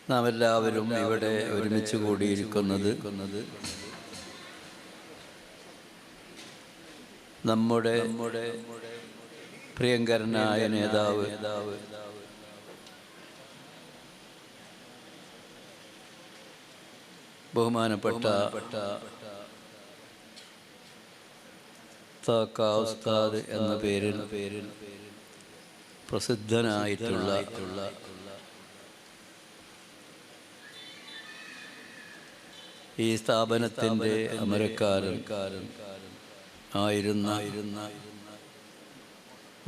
നാം എല്ലാവരും ഇവിടെ ഒരുമിച്ച് കൂടിയിരിക്കുന്നത് നമ്മുടെ പ്രിയങ്കരനായ നേതാവ് ബഹുമാനപ്പെട്ട താക്ക ഉസ്താദ് എന്ന പേരിൽ പ്രസിദ്ധനായിട്ടുള്ള ഈ സ്ഥാപനത്തിൻ്റെ അമരക്കാരൻ ആയിരുന്ന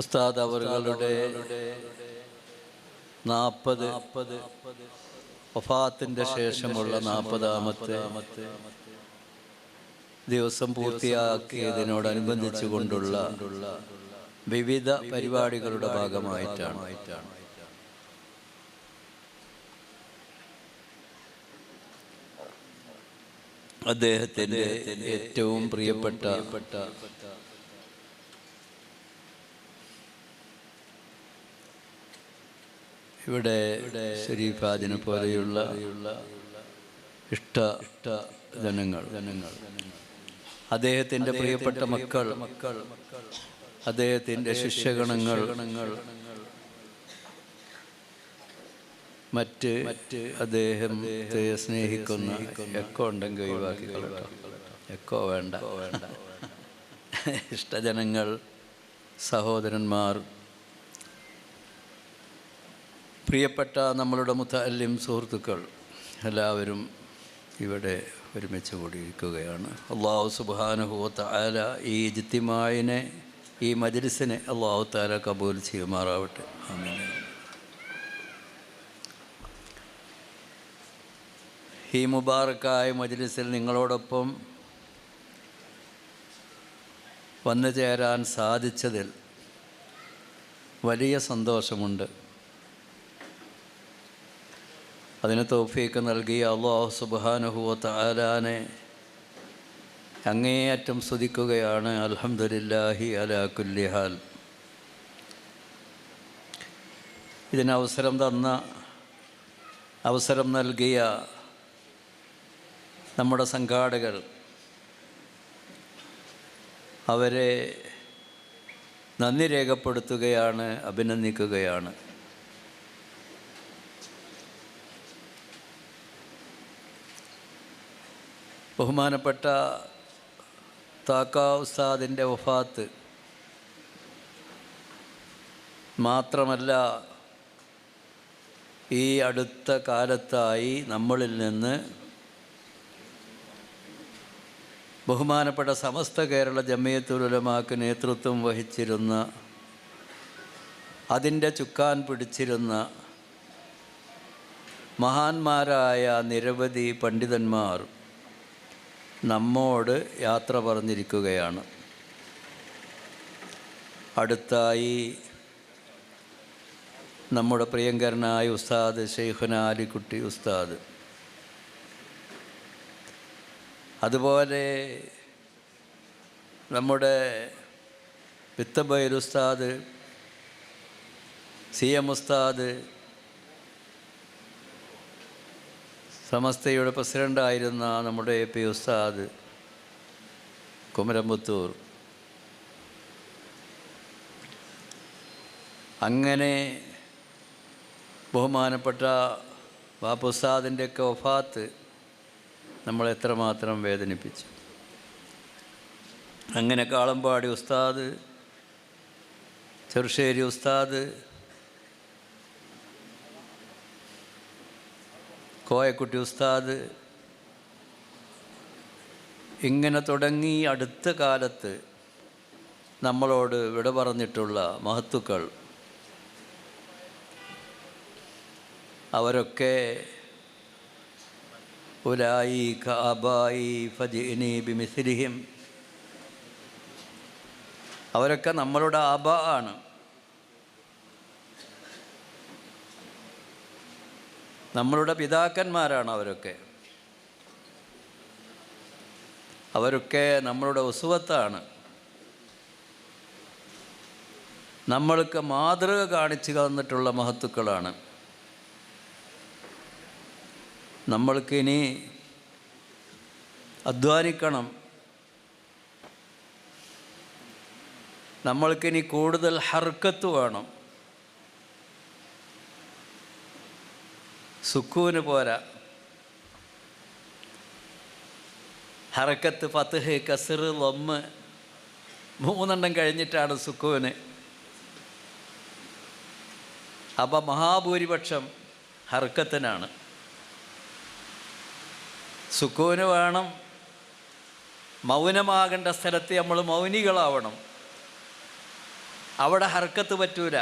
ഉസ്താദ് അവരുടെ 40 വഫാത്തിൻ്റെ ശേഷമുള്ള 40ാമത്തെ ദിവസം പൂർത്തിയാക്കിയതിനോടനുബന്ധിച്ചു കൊണ്ടുള്ള വിവിധ പരിപാടികളുടെ ഭാഗമായിട്ടാണ് അദ്ദേഹത്തിൻ്റെ ഏറ്റവും പ്രിയപ്പെട്ട ഇവിടെ ഷരീഫാജിനെ പോലെയുള്ള ഇഷ്ട ജനങ്ങൾ അദ്ദേഹത്തിൻ്റെ പ്രിയപ്പെട്ട മക്കൾ അദ്ദേഹത്തിൻ്റെ ശിഷ്യഗണങ്ങൾ മറ്റ് അദ്ദേഹത്തെ സ്നേഹിക്കുന്ന എക്കോ ഉണ്ടെങ്കിൽ ഒഴിവാക്കി കളട്ടോ. എക്കോ വേണ്ട. ഇഷ്ടജനങ്ങൾ, സഹോദരന്മാർ, പ്രിയപ്പെട്ട നമ്മളുടെ മുതഅല്ലിം സുഹൃത്തുക്കൾ എല്ലാവരും ഇവിടെ ഒരുമിച്ച് കൂടിയിരിക്കുകയാണ്. അല്ലാഹു സുബ്ഹാനഹു വ തആല ഈ ഇജ്തിമാഇനെ, ഈ മജ്ലിസിനെ അല്ലാഹു തആല കബൂൽ ചെയ്യുമാറാവട്ടെ. ആമീൻ. ഈ മുബാറക്കായ മജ്ലിസിൽ നിങ്ങളോടൊപ്പം വന്നു ചേരാൻ സാധിച്ചതിൽ വലിയ സന്തോഷമുണ്ട്. അതിന് തൗഫീഖ് നൽകിയ അല്ലാഹു സുബ്ഹാനഹു വ തആലാനെ അങ്ങേയറ്റം സ്തുതിക്കുകയാണ്. അൽഹംദുലില്ലാഹി അലാ കുല്ലി ഹാൽ. ഇതിന് അവസരം നൽകിയ നമ്മുടെ സംഘാടകർ, അവരെ നന്ദി രേഖപ്പെടുത്തുകയാണ്, അഭിനന്ദിക്കുകയാണ്. ബഹുമാനപ്പെട്ട താക്ക ഉസ്താദിൻ്റെ വഫാത്ത് മാത്രമല്ല, ഈ അടുത്ത കാലത്തായി നമ്മളിൽ നിന്ന് ബഹുമാനപ്പെട്ട സമസ്ത കേരള ജമിയത്തുൽ ഉലമാക്ക് നേതൃത്വം വഹിച്ചിരുന്ന, അതിൻ്റെ ചുക്കാൻ പിടിച്ചിരുന്ന മഹാന്മാരായ നിരവധി പണ്ഡിതന്മാർ നമ്മോട് യാത്ര പറഞ്ഞിരിക്കുകയാണ്. അടുത്തായി നമ്മുടെ പ്രിയങ്കരനായ ഉസ്താദ് ശൈഖുനാ അലിക്കുട്ടി ഉസ്താദ്, അതുപോലെ നമ്മുടെ വിത്തബൈൽ ഉസ്താദ്, CM ഉസ്താദ്, സമസ്തയുടെ പ്രസിഡൻ്റായിരുന്ന നമ്മുടെ AP ഉസ്താദ് കുമരംപുത്തൂർ, അങ്ങനെ ബഹുമാനപ്പെട്ട ബാപ്പു ഉസ്താദിൻ്റെയൊക്കെ വഫാത്ത് നമ്മളെത്രമാത്രം വേദനിപ്പിച്ചു. അങ്ങനെ കാളമ്പാടി ഉസ്താദ്, ചെറുശ്ശേരി ഉസ്താദ്, കോയക്കുട്ടി ഉസ്താദ്, ഇങ്ങനെ തുടങ്ങി അടുത്ത കാലത്ത് നമ്മളോട് വിട പറഞ്ഞിട്ടുള്ള മഹത്തുക്കൾ, അവരൊക്കെ ഉലായിക ആബായി ഫജിഇനി ബിമിസ്ലിഹിം, അവരൊക്കെ നമ്മളുടെ ആബാ ആണ്. നമ്മളുടെ പിതാക്കന്മാരാണ് അവരൊക്കെ നമ്മളുടെ ഉസ്വത്താണ്. നമ്മൾക്ക് മാതൃക കാണിച്ചു തന്നിട്ടുള്ള മഹത്തുക്കളാണ്. നമ്മൾക്കിനി അധ്വാനിക്കണം. നമ്മൾക്കിനി കൂടുതൽ ഹർക്കത്ത് വേണം. സുക്കൂന് പോരാ. ഹറക്കത്ത്, ഫത്ഹ്, കസ്ർ, ലമ്മ് മൂന്നെണ്ണം കഴിഞ്ഞിട്ടാണ് സുക്കൂന്. അപ്പം മഹാഭൂരിപക്ഷം ഹർക്കത്തിനാണ്. സുക്കൂന് വേണം. മൗനമാകേണ്ട സ്ഥലത്ത് നമ്മൾ മൗനികളാവണം. അവിടെ ഹർക്കത്ത് പറ്റൂല.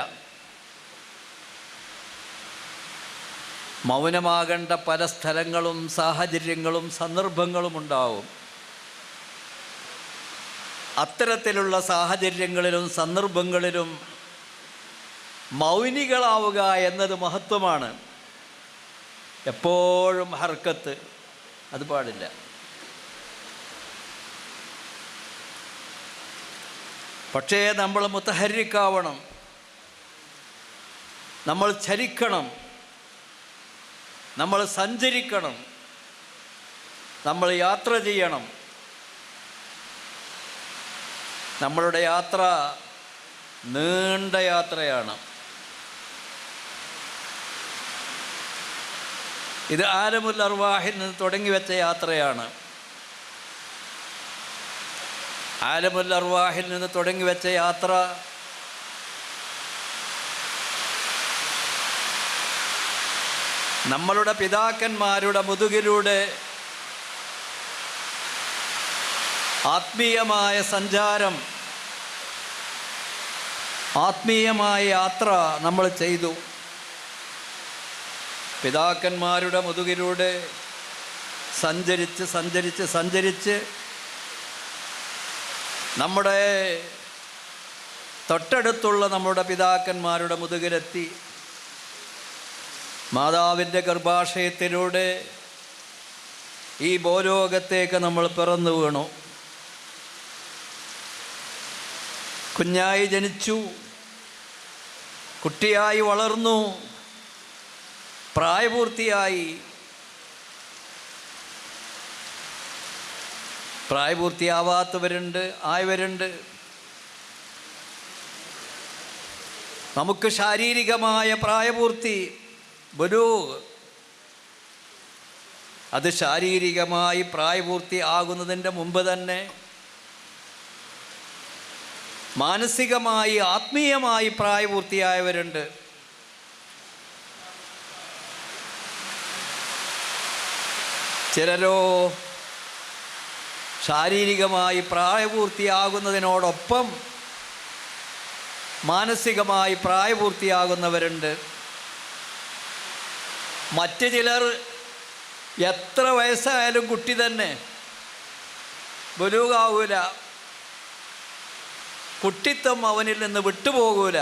മൗനമാകേണ്ട പല സ്ഥലങ്ങളും സാഹചര്യങ്ങളും സന്ദർഭങ്ങളും ഉണ്ടാവും. അത്തരത്തിലുള്ള സാഹചര്യങ്ങളിലും സന്ദർഭങ്ങളിലും മൗനികളാവുക എന്നത് മഹത്വമാണ്. എപ്പോഴും ഹർക്കത്ത് അത് പാടില്ല. പക്ഷേ നമ്മൾ മുതഹരിക്കാവണം. നമ്മൾ ചലിക്കണം, നമ്മൾ സഞ്ചരിക്കണം, നമ്മൾ യാത്ര ചെയ്യണം. നമ്മളുടെ യാത്ര നീണ്ട യാത്രയാണ്. ഇത് ആലമുൽ അർവാഹിൽ നിന്ന് തുടങ്ങി വെച്ച യാത്രയാണ്. ആലമുൽ അർവാഹിൽ നിന്ന് തുടങ്ങി വെച്ച യാത്ര നമ്മളുടെ പിതാക്കന്മാരുടെ മുതുകിലൂടെ ആത്മീയമായ സഞ്ചാരം, ആത്മീയമായ യാത്ര നമ്മൾ ചെയ്തു. പിതാക്കന്മാരുടെ മുതുകിലൂടെ സഞ്ചരിച്ച് സഞ്ചരിച്ച് സഞ്ചരിച്ച് നമ്മുടെ തൊട്ടടുത്തുള്ള നമ്മുടെ പിതാക്കന്മാരുടെ മുതുകിലെത്തി. മാതാവിൻ്റെ ഗർഭാശയത്തിലൂടെ ഈ ഭൂലോകത്തേക്ക് നമ്മൾ പിറന്നു വീണു. കുഞ്ഞായി ജനിച്ചു, കുട്ടിയായി വളർന്നു, പ്രായപൂർത്തിയായി. പ്രായപൂർത്തിയാവാത്തവരുണ്ട്, ആയവരുണ്ട്. നമുക്ക് ശാരീരികമായ പ്രായപൂർത്തി, ബുലൂഗ്, അത് ശാരീരികമായി പ്രായപൂർത്തി ആകുന്നതിൻ്റെ മുമ്പ് തന്നെ മാനസികമായി ആത്മീയമായി പ്രായപൂർത്തിയായവരുണ്ട്. ചിലരോ ശാരീരികമായി പ്രായപൂർത്തിയാകുന്നതിനോടൊപ്പം മാനസികമായി പ്രായപൂർത്തിയാകുന്നവരുണ്ട്. മറ്റ് ചിലർ എത്ര വയസ്സായാലും കുട്ടി തന്നെ, ബലൂഗാവൂല. കുട്ടിത്വം അവനിൽ നിന്ന് വിട്ടുപോകൂല.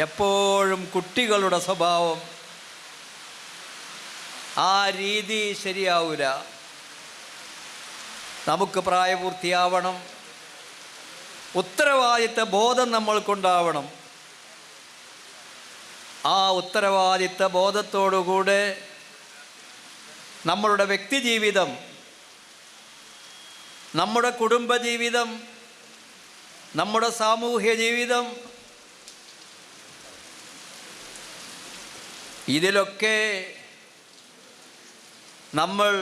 എപ്പോഴും കുട്ടികളുടെ സ്വഭാവം, ആ രീതി ശരിയാവൂല. നമുക്ക് പ്രായപൂർത്തിയാവണം. ഉത്തരവാദിത്ത ബോധം നമ്മൾക്കുണ്ടാവണം. ആ ഉത്തരവാദിത്ത ബോധത്തോടുകൂടെ നമ്മളുടെ വ്യക്തിജീവിതം, നമ്മുടെ കുടുംബജീവിതം, നമ്മുടെ സാമൂഹ്യ ജീവിതം, ഇതിലൊക്കെ നമ്മൾ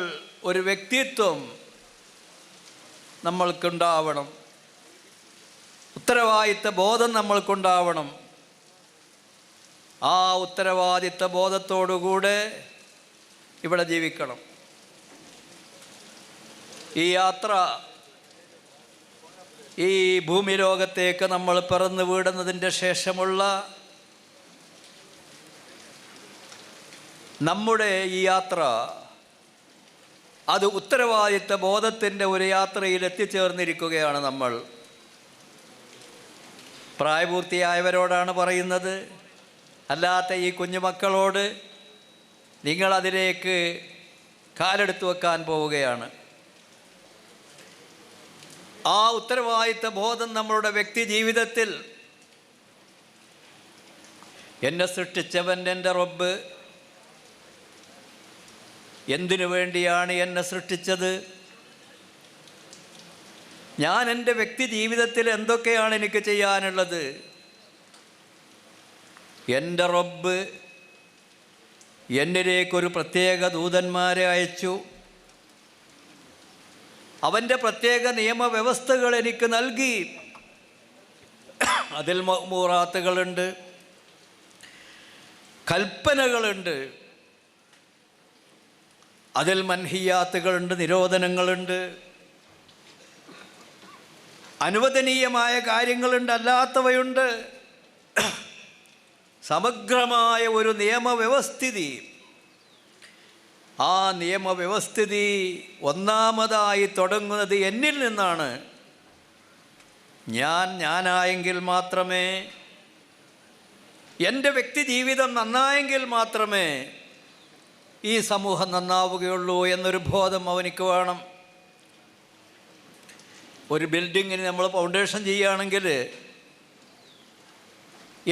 ഒരു വ്യക്തിത്വം നമ്മൾക്കുണ്ടാവണം. ഉത്തരവാദിത്ത ബോധം നമ്മൾക്കുണ്ടാവണം. ആ ഉത്തരവാദിത്ത ബോധത്തോടുകൂടെ ഇവിടെ ജീവിക്കണം. ഈ യാത്ര, ഈ ഭൂമി ലോകത്തേക്ക് നമ്മൾ പിറന്നു വീടുന്നതിൻ്റെ ശേഷമുള്ള നമ്മുടെ ഈ യാത്ര, അത് ഉത്തരവാദിത്ത ബോധത്തിൻ്റെ ഒരു യാത്രയിൽ എത്തിച്ചേർന്നിരിക്കുകയാണ് നമ്മൾ. പ്രായപൂർത്തിയായവരോടാണ് പറയുന്നത്. അല്ലാത്ത ഈ കുഞ്ഞുമക്കളോട് നിങ്ങളതിലേക്ക് കാലെടുത്തു വെക്കാൻ പോവുകയാണ്. ആ ഉത്തരവാദിത്ത ബോധം നമ്മളുടെ വ്യക്തി ജീവിതത്തിൽ, എന്നെ സൃഷ്ടിച്ചവൻ എൻ്റെ റബ്ബ്, എന്തിനു വേണ്ടിയാണ് എന്നെ സൃഷ്ടിച്ചത്? ഞാൻ എൻ്റെ വ്യക്തി ജീവിതത്തിൽ എന്തൊക്കെയാണ് എനിക്ക് ചെയ്യാനുള്ളത്? എൻ്റെ റബ്ബ് എന്നിലേക്കൊരു പ്രത്യേക ദൂതന്മാരെ അയച്ചു. അവൻ്റെ പ്രത്യേക നിയമവ്യവസ്ഥകൾ എനിക്ക് നൽകി. അതിൽ മഅ്മൂറാത്തുകളുണ്ട്, കൽപ്പനകളുണ്ട്. അതിൽ മൻഹിയാത്തുകളുണ്ട്, നിരോധനങ്ങളുണ്ട്. അനുവദനീയമായ കാര്യങ്ങളുണ്ട്, അല്ലാത്തവയുണ്ട്. സമഗ്രമായ ഒരു നിയമവ്യവസ്ഥിതി. ആ നിയമവ്യവസ്ഥിതി ഒന്നാമതായി തുടങ്ങുന്നത് എന്നിൽ നിന്നാണ്. ഞാനായെങ്കിൽ മാത്രമേ, എൻ്റെ വ്യക്തി ജീവിതം നന്നായെങ്കിൽ മാത്രമേ ഈ സമൂഹം നന്നാവുകയുള്ളൂ എന്നൊരു ബോധം അവനിക്ക് വേണം. ഒരു ബിൽഡിങ്ങിന് നമ്മൾ ഫൗണ്ടേഷൻ ചെയ്യുകയാണെങ്കിൽ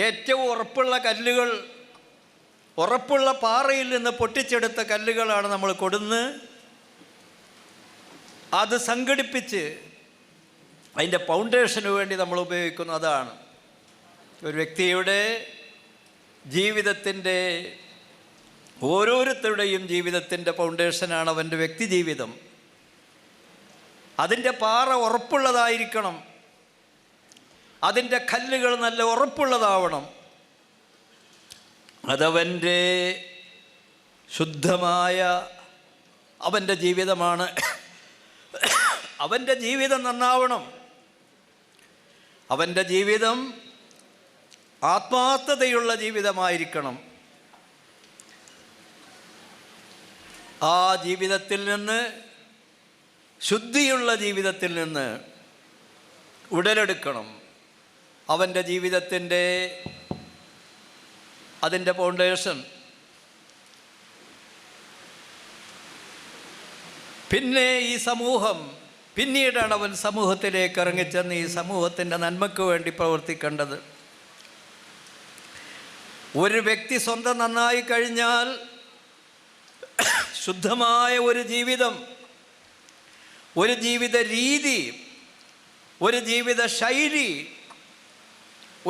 ഏറ്റവും ഉറപ്പുള്ള കല്ലുകൾ, ഉറപ്പുള്ള പാറയിൽ നിന്ന് പൊട്ടിച്ചെടുത്ത കല്ലുകളാണ് നമ്മൾ കൊടുന്ന് അത് സംഘടിപ്പിച്ച് അതിൻ്റെ ഫൗണ്ടേഷന് വേണ്ടി നമ്മൾ ഉപയോഗിക്കുന്നു. അതാണ് ഒരു വ്യക്തിയുടെ ജീവിതത്തിൻ്റെ, ഓരോരുത്തരുടെയും ജീവിതത്തിൻ്റെ ഫൗണ്ടേഷനാണ് അവൻ്റെ വ്യക്തി ജീവിതം. അതിൻ്റെ പാറ ഉറപ്പുള്ളതായിരിക്കണം, അതിൻ്റെ കല്ലുകൾ നല്ല ഉറപ്പുള്ളതാവണം. അതവൻ്റെ ശുദ്ധമായ അവൻ്റെ ജീവിതമാണ്. അവൻ്റെ ജീവിതം നന്നാവണം. അവൻ്റെ ജീവിതം ആത്മാർത്ഥതയുള്ള ജീവിതമായിരിക്കണം. ആ ജീവിതത്തിൽ നിന്ന്, ശുദ്ധിയുള്ള ജീവിതത്തിൽ നിന്ന് ഉടലെടുക്കണം അവൻ്റെ ജീവിതത്തിൻ്റെ അതിൻ്റെ ഫൗണ്ടേഷൻ. പിന്നെ ഈ സമൂഹം, പിന്നീടാണ് അവൻ സമൂഹത്തിലേക്ക് ഇറങ്ങിച്ചെന്ന് ഈ സമൂഹത്തിൻ്റെ നന്മയ്ക്ക് വേണ്ടി പ്രവർത്തിക്കേണ്ടത്. ഒരു വ്യക്തി സ്വന്തം നന്നായി കഴിഞ്ഞാൽ ശുദ്ധമായ ഒരു ജീവിതം, ഒരു ജീവിത രീതി, ഒരു ജീവിത ശൈലി,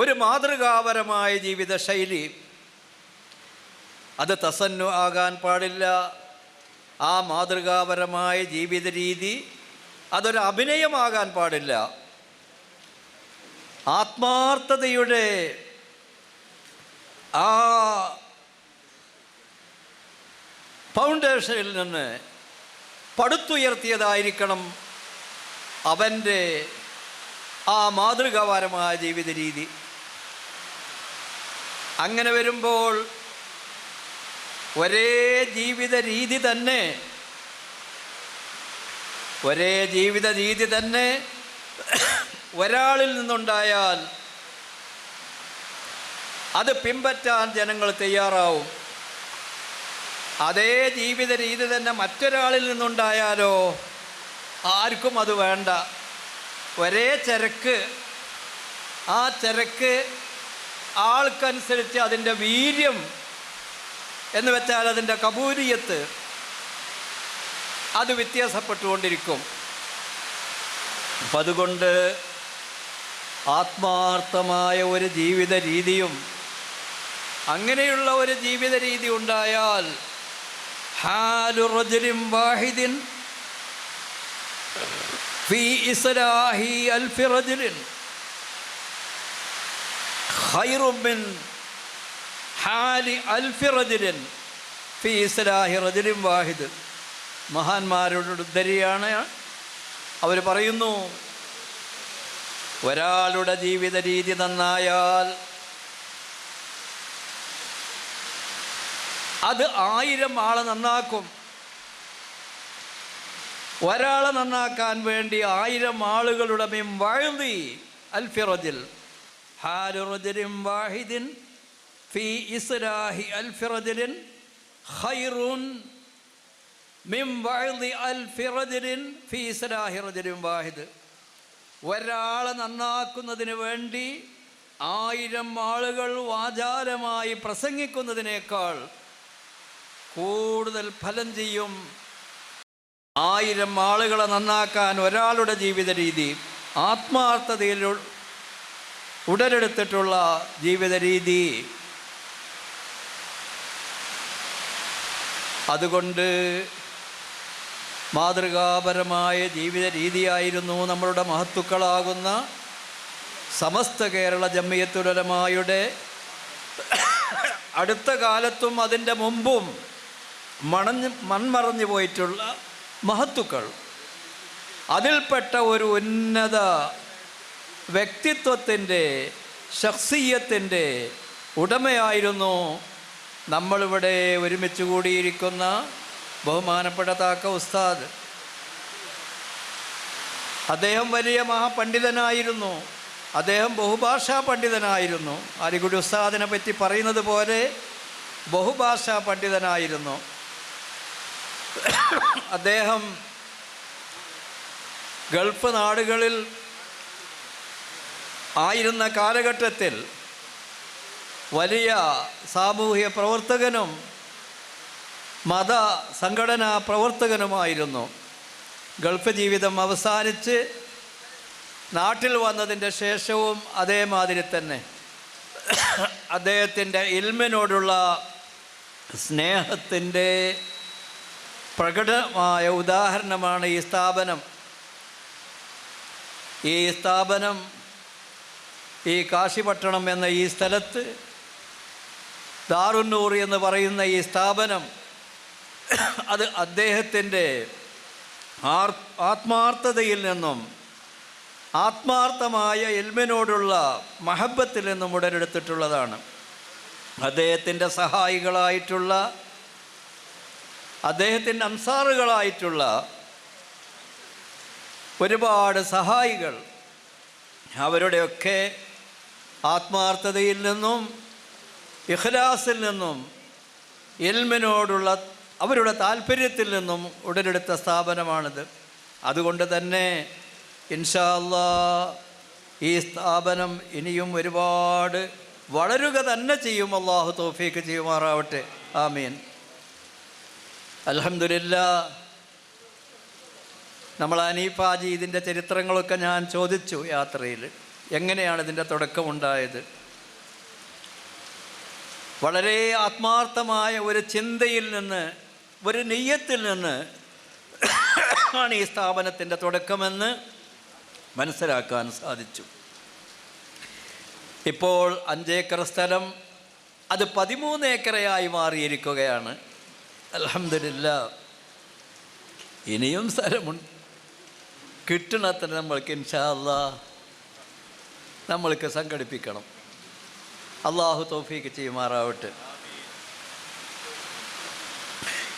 ഒരു മാതൃകാപരമായ ജീവിത ശൈലി, അത് തസന്നു ആകാൻ പാടില്ല. ആ മാതൃകാപരമായ ജീവിത രീതി അതൊരു അഭിനയമാകാൻ പാടില്ല. ആത്മാർത്ഥതയുടെ ആ ഫൗണ്ടേഷനിൽ നിന്ന് പടുത്തുയർത്തിയതായിരിക്കണം അവൻ്റെ ആ മാതൃകാപരമായ ജീവിത രീതി. അങ്ങനെ വരുമ്പോൾ ഒരേ ജീവിത രീതി തന്നെ, ഒരേ ജീവിത രീതി തന്നെ ഒരാളിൽ നിന്നുണ്ടായാൽ അത് പിൻപറ്റാൻ ജനങ്ങൾ തയ്യാറാവും. അതേ ജീവിത രീതി തന്നെ മറ്റൊരാളിൽ നിന്നുണ്ടായാലോ ആർക്കും അത് വേണ്ട. ഒരേ ചരക്ക്, ആ ചരക്ക് ആൾക്കനുസരിച്ച് അതിൻ്റെ വീര്യം എന്ന് വെച്ചാൽ അതിൻ്റെ കബൂലിയത്ത് അത് വ്യത്യാസപ്പെട്ടുകൊണ്ടിരിക്കും. അപ്പം അതുകൊണ്ട് ആത്മാർത്ഥമായ ഒരു ജീവിത രീതിയും അങ്ങനെയുള്ള ഒരു ജീവിത രീതി ഉണ്ടായാൽ ഹാലു റജുലിൻ വാഹിദിൻ ഫീ ഇസ്ലാഹി അൽഫി റജുലിൻ ഖൈറും മിൻ ഹാലി അൽഫി റജുലിൻ ഫീ ഇസ്ലാഹി റജുലിൻ വാഹിദ്. മഹാന്മാരുടെ ഉദ്ധരിയാണ്. അവർ പറയുന്നു, ഒരാളുടെ ജീവിത രീതി നന്നായാൽ അത് 1000 ആളെ നന്നാക്കും. ഒരാളെ നന്നാക്കാൻ വേണ്ടി 1000 ആളുകളുടെ മിൻ വഅദി അൽഫി റജുൽ ഹാലു റജുലിൻ വാഹിദിൻ ഫീ ഇസ്ലാഹി അൽഫി റജുലിൻ ഖൈറുൻ മിൻ വഅദി അൽഫി റജുലിൻ ഫീ ഇസ്ലാഹി റജുലിൻ വാഹിദ്. ഒരാളെ നന്നാക്കുന്നതിന് വേണ്ടി 1000 ആളുകൾ വാചാലമായി പ്രസംഗിക്കുന്നതിനേക്കാൾ കൂടുതൽ ഫലം ചെയ്യും. 1000 ആളുകളെ നന്നാക്കാൻ ഒരാളുടെ ജീവിത രീതി, ആത്മാർത്ഥതയിൽ ഉടലെടുത്തിട്ടുള്ള ജീവിത രീതി. അതുകൊണ്ട് മാതൃകാപരമായ ജീവിത രീതിയായിരുന്നു നമ്മളുടെ മഹത്തുക്കളാകുന്ന സമസ്ത കേരള ജംഇയ്യത്തുൽ ഉലമായുടെ അടുത്ത കാലത്തും അതിൻ്റെ മുമ്പും മൺമറഞ്ഞു പോയിട്ടുള്ള മഹത്തുക്കൾ. അതിൽപ്പെട്ട ഒരു ഉന്നത വ്യക്തിത്വത്തിൻ്റെ, ശഖ്സിയ്യത്തിൻ്റെ ഉടമയായിരുന്നു നമ്മളിവിടെ ഒരുമിച്ച് കൂടിയിരിക്കുന്ന ബഹുമാനപ്പെട്ട താക്ക ഉസ്താദ്. അദ്ദേഹം വലിയ മഹാപണ്ഡിതനായിരുന്നു. അദ്ദേഹം ബഹുഭാഷാ പണ്ഡിതനായിരുന്നു. ആലിക്കുട്ടി ഉസ്താദിനെ പറ്റി പറയുന്നത് പോലെ ബഹുഭാഷാ പണ്ഡിതനായിരുന്നു അദ്ദേഹം. ഗൾഫ് നാടുകളിൽ ആയിരുന്ന കാലഘട്ടത്തിൽ വലിയ സാമൂഹ്യ പ്രവർത്തകനും മത സംഘടനാ പ്രവർത്തകനുമായിരുന്നു. ഗൾഫ് ജീവിതം അവസാനിച്ച് നാട്ടിൽ വന്നതിൻ്റെ ശേഷവും അതേമാതിരി തന്നെ അദ്ദേഹത്തിൻ്റെ ഇൽമിനോടുള്ള സ്നേഹത്തിൻ്റെ പ്രകടമായ ഉദാഹരണമാണ് ഈ സ്ഥാപനം. ഈ സ്ഥാപനം, ഈ കാശിപട്ടണം എന്ന ഈ സ്ഥലത്ത് ദാറുന്നൂർ എന്ന് പറയുന്ന ഈ സ്ഥാപനം, അത് അദ്ദേഹത്തിൻ്റെ ആത്മാർത്ഥതയിൽ നിന്നും ആത്മാർത്ഥമായ ഇൽമിനോടുള്ള മഹബത്തിൽ നിന്നും ഉടലെടുത്തിട്ടുള്ളതാണ്. അദ്ദേഹത്തിൻ്റെ സഹായികളായിട്ടുള്ള, അദ്ദേഹത്തിൻ്റെ അൻസാറുകളായിട്ടുള്ള ഒരുപാട് സഹായികൾ, അവരുടെയൊക്കെ ആത്മാർത്ഥതയിൽ നിന്നും ഇഖ്ലാസിൽ നിന്നും ഇൽമിനോടുള്ള അവരുടെ താല്പര്യത്തിൽ നിന്നും ഉടലെടുത്ത സ്ഥാപനമാണിത്. അതുകൊണ്ട് തന്നെ ഇൻഷാ അല്ലാഹ് ഈ സ്ഥാപനം ഇനിയും ഒരുപാട് വളരുക തന്നെ ചെയ്യും. അള്ളാഹു തൗഫീക്ക് ചെയ്യുമാറാവട്ടെ. ആമീൻ. അൽഹംദുലില്ലാഹ്. നമ്മൾ ഹനീഫാജി ഇതിൻ്റെ ചരിത്രങ്ങളൊക്കെ ഞാൻ ചോദിച്ചു യാത്രയിൽ, എങ്ങനെയാണ് ഇതിൻ്റെ തുടക്കമുണ്ടായത്. വളരെ ആത്മാർത്ഥമായ ഒരു ചിന്തയിൽ നിന്ന്, ഒരു നിയ്യത്തിൽ നിന്ന് ആണ് ഈ സ്ഥാപനത്തിൻ്റെ തുടക്കമെന്ന് മനസ്സിലാക്കാൻ സാധിച്ചു. ഇപ്പോൾ 5 ഏക്കർ സ്ഥലം അത് 13 ഏക്കറയായി മാറിയിരിക്കുകയാണ്. അൽഹംദുലില്ലാഹ്. ഇനിയും സ്ഥലമുണ്ട്, കിട്ടണത്ര നമ്മൾക്ക് ഇൻഷാ അല്ലാഹ് നമ്മൾക്ക് സംഘടിപ്പിക്കണം. അള്ളാഹു തൗഫീക്ക് ചെയ്യുമാറാവട്ടെ.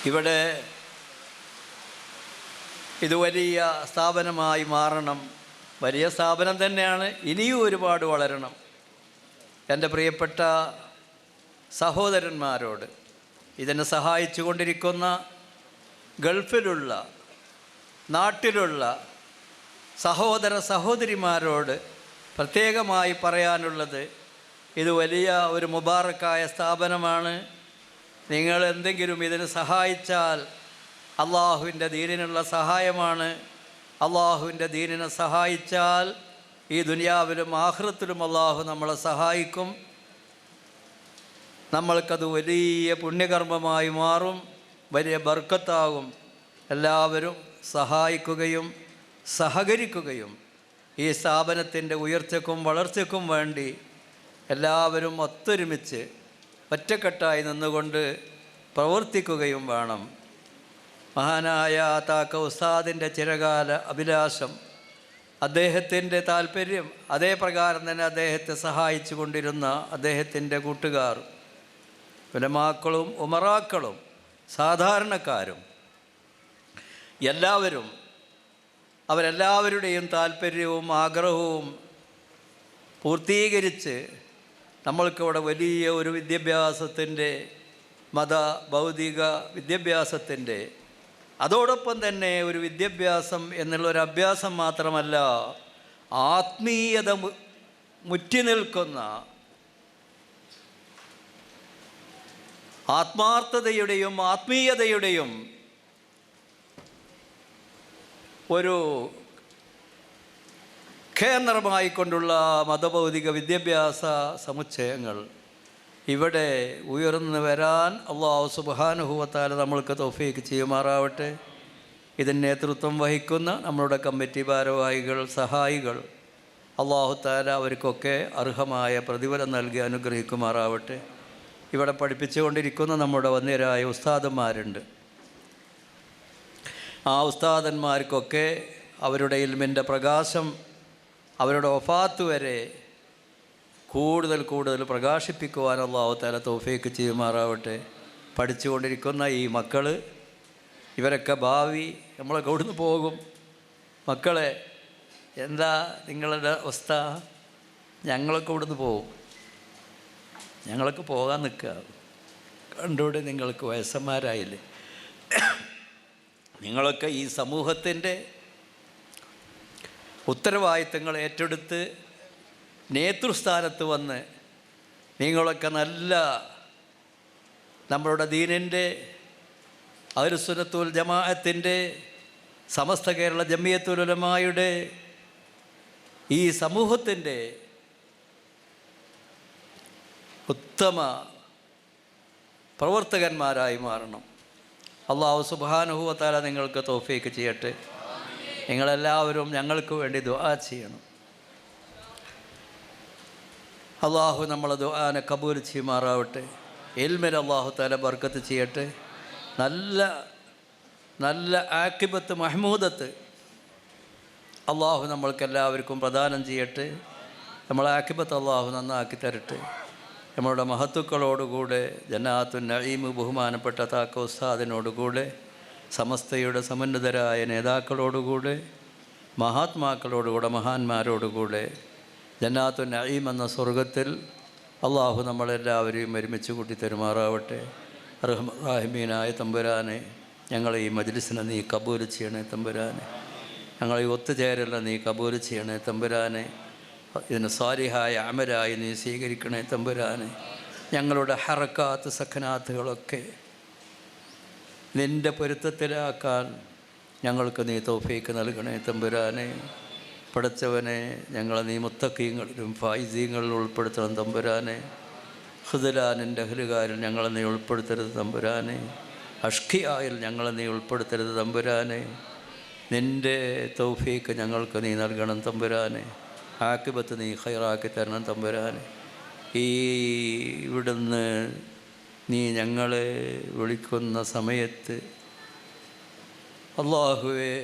ഇവിടെ ഇത് വലിയ സ്ഥാപനമായി മാറണം. വലിയ സ്ഥാപനം തന്നെയാണ്, ഇനിയും ഒരുപാട് വളരണം. എൻ്റെ പ്രിയപ്പെട്ട സഹോദരന്മാരോട്, ഇതിനെ സഹായിച്ചു കൊണ്ടിരിക്കുന്ന ഗൾഫിലുള്ള, നാട്ടിലുള്ള സഹോദര സഹോദരിമാരോട് പ്രത്യേകമായി പറയാനുള്ളത്, ഇത് വലിയ ഒരു മുബാറക്കായ സ്ഥാപനമാണ്. നിങ്ങൾ എന്തെങ്കിലും ഇതിന് സഹായിച്ചാൽ അള്ളാഹുവിൻ്റെ ദീനിനുള്ള സഹായമാണ്. അള്ളാഹുവിൻ്റെ ദീനിനെ സഹായിച്ചാൽ ഈ ദുനിയാവിലും ആഖിറത്തിലും അള്ളാഹു നമ്മളെ സഹായിക്കും. നമ്മൾക്കത് വലിയ പുണ്യകർമ്മമായി മാറും, വലിയ ബർക്കത്താകും. എല്ലാവരും സഹായിക്കുകയും സഹകരിക്കുകയും ഈ സ്ഥാപനത്തിൻ്റെ ഉയർച്ചയ്ക്കും വളർച്ചയ്ക്കും വേണ്ടി എല്ലാവരും ഒത്തൊരുമിച്ച് ഒറ്റക്കെട്ടായി നിന്നുകൊണ്ട് പ്രവർത്തിക്കുകയും വേണം. മഹാനായ താക്ക ഉസ്താദിൻ്റെ ചിരകാല അഭിലാഷം, അദ്ദേഹത്തിൻ്റെ താല്പര്യം, അതേ പ്രകാരം തന്നെ അദ്ദേഹത്തെ സഹായിച്ചു കൊണ്ടിരുന്ന അദ്ദേഹത്തിൻ്റെ കൂട്ടുകാർ, ഉലമാക്കളും ഉമറാക്കളും സാധാരണക്കാരും എല്ലാവരും, അവരെല്ലാവരുടെയും താല്പര്യവും ആഗ്രഹവും പൂർത്തീകരിച്ച് നമ്മൾക്കിവിടെ വലിയ ഒരു വിദ്യാഭ്യാസത്തിൻ്റെ, മത ഭൗതിക വിദ്യാഭ്യാസത്തിൻ്റെ, അതോടൊപ്പം തന്നെ ഒരു വിദ്യാഭ്യാസം എന്നുള്ളൊരു അഭ്യാസം മാത്രമല്ല, ആത്മീയത മുറ്റി നിൽക്കുന്ന ആത്മാർത്ഥതയുടെയും ആത്മീയതയുടെയും ഒരു കേന്ദ്രമായിക്കൊണ്ടുള്ള മതഭൗതിക വിദ്യാഭ്യാസ സമുച്ചയങ്ങൾ ഇവിടെ ഉയർന്നു വരാൻ അല്ലാഹു സുബ്ഹാനഹു വ തആല നമ്മൾക്ക് തൗഫീക്ക് ചെയ്യുമാറാവട്ടെ. ഇതിന് നേതൃത്വം വഹിക്കുന്ന നമ്മളുടെ കമ്മിറ്റി ഭാരവാഹികൾ, സഹായികൾ, അല്ലാഹു തആല അവർക്കൊക്കെ അർഹമായ പ്രതിഫലം നൽകി അനുഗ്രഹിക്കുമാറാവട്ടെ. ഇവിടെ പഠിപ്പിച്ചുകൊണ്ടിരിക്കുന്ന നമ്മുടെ വന്യരായ ഉസ്താദന്മാരുണ്ട്. ആ ഉസ്താദന്മാർക്കൊക്കെ അവരുടെ ഇൽമിൻ്റെ പ്രകാശം അവരുടെ വഫാത്ത് വരെ കൂടുതൽ കൂടുതൽ പ്രകാശിപ്പിക്കുവാൻ അല്ലാഹു തആല തൗഫീക്ക് ചെയ്യുമാറാവട്ടെ. പഠിച്ചുകൊണ്ടിരിക്കുന്ന ഈ മക്കൾ, ഇവരൊക്കെ ഭാവി നമ്മളൊക്കെ ഇവിടുന്ന് പോകും. മക്കളെ, എന്താ നിങ്ങളുടെ അവസ്ഥ? ഞങ്ങളൊക്കെ ഇവിടുന്ന് പോകും. ഞങ്ങളൊക്കെ പോകാൻ നിൽക്കുക. കണ്ടൂടെ, നിങ്ങൾക്ക് വയസ്സന്മാരായില്ലേ? നിങ്ങളൊക്കെ ഈ സമൂഹത്തിൻ്റെ ഉത്തരവാദിത്തങ്ങൾ ഏറ്റെടുത്ത് നേതൃസ്ഥാനത്ത് വന്ന് നിങ്ങളൊക്കെ നല്ല നമ്മളുടെ ദീനിൻ്റെ അഹ്ലുസുന്നത്ത് വൽ ജമാഅത്തിൻ്റെ സമസ്ത കേരള ജമിയത്തുൽ ഉലമായുടെ ഈ സമൂഹത്തിൻ്റെ ഉത്തമ പ്രവർത്തകന്മാരായി മാറണം. അല്ലാഹു സുബ്ഹാനഹു വ തആല നിങ്ങൾക്ക് തൗഫീക്ക് ചെയ്യട്ടെ. നിങ്ങളെല്ലാവരും ഞങ്ങൾക്ക് വേണ്ടി ദുആ ചെയ്യണം. അള്ളാഹു നമ്മളെ ദുആനെ കബൂൽ ചെയ്യുമാറാവട്ടെ. ഇൽമിൽ അല്ലാഹു തആല ബർക്കത്ത് ചെയ്യട്ടെ. നല്ല നല്ല ആക്കിബത്ത് മഹ്മൂദത്ത് അള്ളാഹു നമ്മൾക്കെല്ലാവർക്കും പ്രദാനം ചെയ്യട്ടെ. നമ്മളെ ആക്കിബത്ത് അള്ളാഹു നന്നാക്കി തരട്ടെ. നമ്മളുടെ മഹത്തുക്കളോടുകൂടെ ജന്നാത്തുൻ നഈം ബഹുമാനപ്പെട്ട താക്ക ഉസ്താദിനോടുകൂടെ സമസ്തയുടെ സമന്വിതരായ നേതാക്കളോടുകൂടെ മഹാത്മാക്കളോടുകൂടെ മഹാന്മാരോടുകൂടെ ജന്നാത്തുൻ നഈം എന്ന സ്വർഗത്തിൽ അള്ളാഹു നമ്മളെല്ലാവരെയും ഒരുമിച്ച് കൂട്ടി തരുമാറാവട്ടെ. റഹീമീനായ തമ്പുരാനെ, ഞങ്ങളെ ഈ മജ്ലിസിനെ നീ കബൂൽ ചെയ്യണേ തമ്പുരാനെ. ഞങ്ങളെ ഈ ഒത്തുചേരലിനെ നീ കബൂൽ ചെയ്യണേ തമ്പുരാനെ. ഇതിന് സാലിഹായ അമലായി നീ സ്വീകരിക്കണേ തമ്പുരാനെ. ഞങ്ങളുടെ ഹറക്കാത്ത് സഖനാത്തുകളൊക്കെ നിൻ്റെ പൊരുത്തത്തിലാക്കാൻ ഞങ്ങൾക്ക് നീ തൗഫീക്ക് നൽകണേ തമ്പുരാനെ. പടച്ചവനെ, ഞങ്ങളെ നീ മുത്തഖീങ്ങളിലും ഫായിസീങ്ങളിലും ഉൾപ്പെടുത്തണം തമ്പുരാനെ. ഖുദ്ലാനിൻ്റെ അഹ്ലുകാരിൽ ഞങ്ങളെ നീ ഉൾപ്പെടുത്തരുത് തമ്പുരാനെ. അഷ്ഖിയായിൽ ഞങ്ങളെ നീ ഉൾപ്പെടുത്തരുത് തമ്പുരാനെ. നിൻ്റെ തൗഫീക്ക് ഞങ്ങൾക്ക് നീ നൽകണം തമ്പുരാനെ. ആക്കിബത്ത് നീ ഖൈറാക്കി തരണം തമ്പുരാനെ. ഈ ഇവിടുന്ന് നീ ഞങ്ങളെ വിളിക്കുന്ന സമയത്ത് അല്ലാഹുവേ,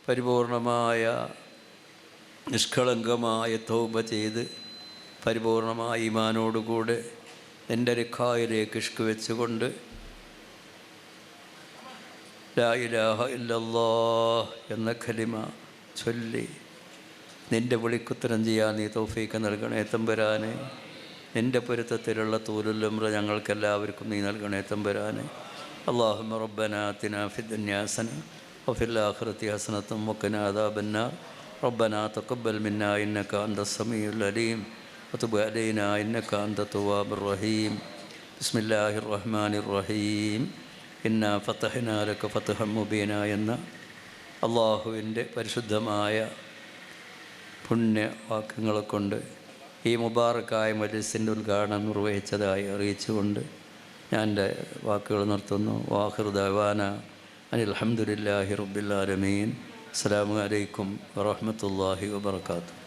പരിപൂർണമായ നിഷ്കളങ്കമായ തൗബ ചെയ്ത് പരിപൂർണമായ ഈമാനോടുകൂടെ എൻ്റെ റിഖായിലേക്ക് ഇഷ്ക് വെച്ചുകൊണ്ട് ലാ ഇലാഹ ഇല്ലല്ലാഹ് എന്ന കലിമ ചൊല്ലി നിൻ്റെ വിളിക്കുത്തരം ചെയ്യാൻ നീ തൗഫീക്ക് നൽകണേ തമ്പുരാനെ. നിൻ്റെ പൊരുത്തത്തിലുള്ള തൂലുൽ ഉംറ ഞങ്ങൾക്കെല്ലാവർക്കും നീ നൽകണേ തമ്പുരാനെ. അല്ലാഹുമ്മ റബ്ബനാ ആതിനാ ഫിദ്ദുനിയാ ഹസന വഫിൽ ആഖിറതി ഹസനത്തും വഖിനാ അദാബന്നാർ. റബ്ബനാ തഖബ്ബൽ മിന്നാ ഇന്നക അൻതസ് സമീഉൽ അലീം വതുബ് അലൈനാ ഇന്നക അൻതത് തവ്വാബുർ റഹീം. ബിസ്മില്ലാഹിർ റഹ്മാനിർ റഹീം. ഇന്നാ ഫതഹ്നാ ലക ഫത്ഹൻ മുബീന എന്ന അള്ളാഹുവിൻ്റെ പരിശുദ്ധമായ പുണ്യവാക്യങ്ങളെ കൊണ്ട് ഈ മുബാറക്കായ മജ്ലിസിൻ്റെ ഉദ്ഘാടനം നിർവഹിച്ചതായി അറിയിച്ചുകൊണ്ട് ഞാൻ എൻ്റെ വാക്കുകൾ നിർത്തുന്നു. വാഖിറു ദഅ്വാന അനിൽ ഹംദുലില്ലാഹി റബ്ബിൽ ആലമീൻ. അസ്സലാമു അലൈക്കും വറഹ്മത്തുള്ളാഹി വബറകാതുഹു.